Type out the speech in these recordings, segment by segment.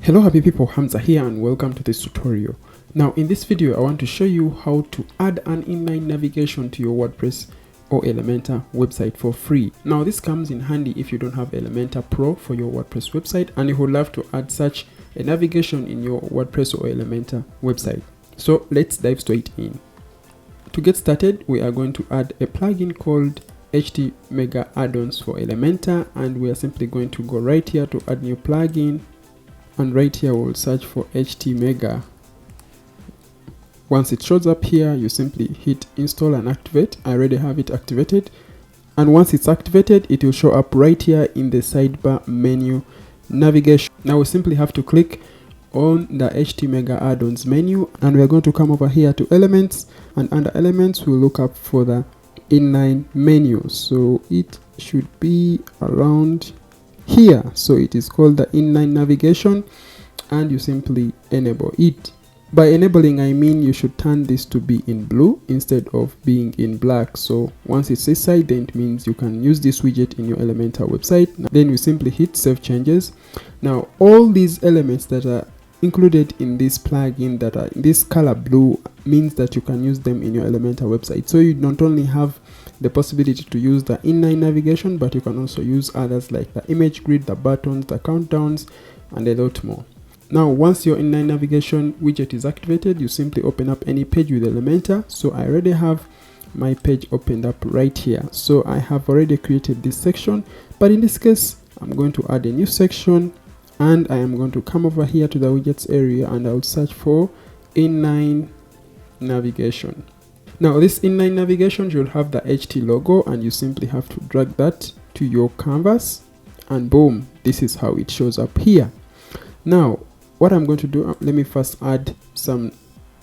Hello happy people, Hamza here and welcome to this tutorial. Now in this video I want to show you how to add an inline navigation to your WordPress or Elementor website for free. Now this comes in handy if you don't have Elementor Pro for your WordPress website and you would love to add such a navigation in your WordPress or Elementor website. So let's dive straight in. To get started, we are going to add a plugin called HT Mega Addons for Elementor, and we are simply going to go right here to add new plugin. And right here we'll search for HT Mega. Once it shows up here, you simply hit install and activate. I already have it activated, and once it's activated it will show up right here in the sidebar menu navigation. Now we simply have to click on the HT Mega Addons menu, and we're going to come over here to Elements, and under Elements we'll look up for the inline menu. So it should be around here. So it is called the Inline Navigation, and you simply enable it. By enabling I mean you should turn this to be in blue instead of being in black. So once it says side, then it means you can use this widget in your Elementor website. Then you simply hit save changes. Now all these elements that are included in this plugin that are in this color blue means that you can use them in your Elementor website. So you not only have the possibility to use the inline navigation, but you can also use others like the image grid, the buttons, the countdowns, and a lot more. Now once your inline navigation widget is activated, you simply open up any page with Elementor. So I already have my page opened up right here. So I have already created this section, but in this case I'm going to add a new section, and I am going to come over here to the widgets area and I'll search for inline navigation. Now this inline navigation should have the HT logo, and you simply have to drag that to your canvas, and boom, this is how it shows up here. Now what I'm going to do, let me first add some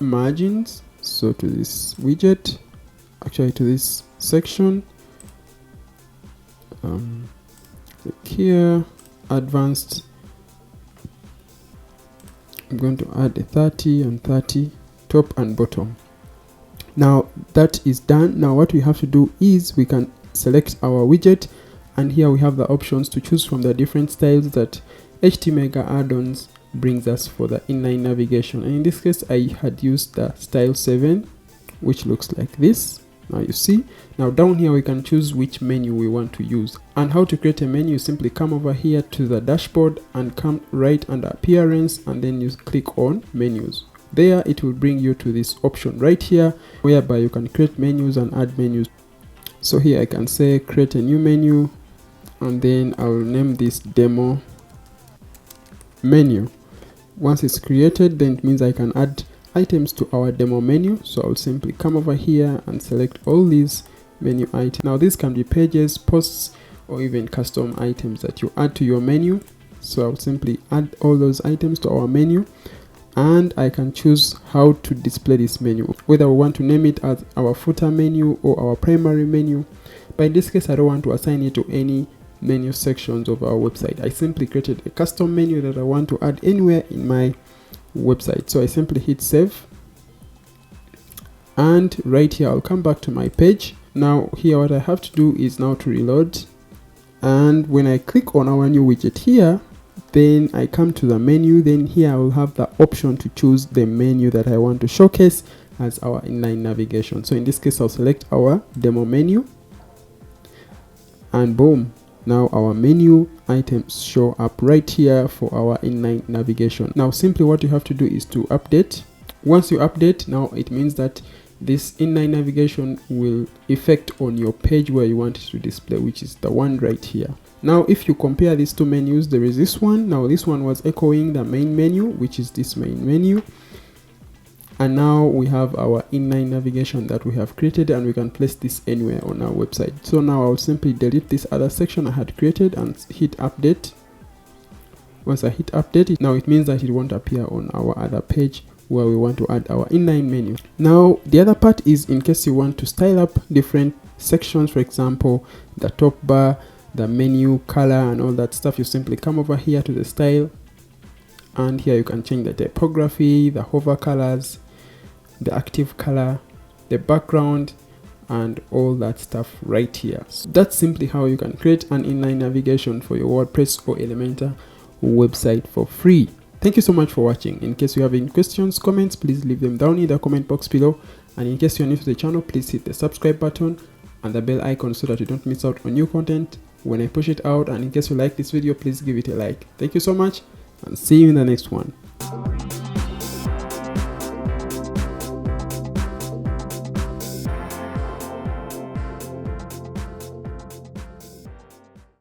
margins. So to this widget, actually to this section, click here, advanced, I'm going to add a 30 and 30 top and bottom. Now that is done. Now what we have to do is we can select our widget, and here we have the options to choose from the different styles that HT Mega Addons brings us for the inline navigation. And in this case I had used the style 7, which looks like this. Now you see, now down here we can choose which menu we want to use. And how to create a menu, simply come over here to the dashboard and come right under appearance, and then you click on menus. There it will bring you to this option right here, whereby you can create menus and add menus. So here I can say create a new menu, and then I will name this demo menu. Once it's created, then it means I can add items to our demo menu. So I'll simply come over here and select all these menu items. Now these can be pages, posts, or even custom items that you add to your menu. So I'll simply add all those items to our menu, and I can choose how to display this menu, whether we want to name it as our footer menu or our primary menu. But in this case I don't want to assign it to any menu sections of our website. I simply created a custom menu that I want to add anywhere in my website. So I simply hit save, and right here I'll come back to my page. Now here what I have to do is now to reload, and when I click on our new widget here, then I come to the menu. Then here I will have the option to choose the menu that I want to showcase as our inline navigation. So in this case I'll select our demo menu, and boom, now our menu items show up right here for our inline navigation. Now simply what you have to do is to update. Once you update, now it means that this inline navigation will effect on your page where you want it to display, which is the one right here. Now if you compare these two menus, there is this one. Now this one was echoing the main menu, which is this main menu, and now we have our inline navigation that we have created, and we can place this anywhere on our website. So now I'll simply delete this other section I had created and hit update. Once I hit update, now it means that it won't appear on our other page where we want to add our inline menu. Now the other part is in case you want to style up different sections, for example the top bar, the menu color, and all that stuff. You simply come over here to the style, and here you can change the typography, the hover colors, the active color, the background, and all that stuff right here. So that's simply how you can create an inline navigation for your WordPress or Elementor website for free. Thank you so much for watching. In case you have any questions, comments, please leave them down in the comment box below. And in case you're new to the channel, please hit the subscribe button and the bell icon so that you don't miss out on new content when I push it out. And in case you like this video, please give it a like. Thank you so much and see you in the next one.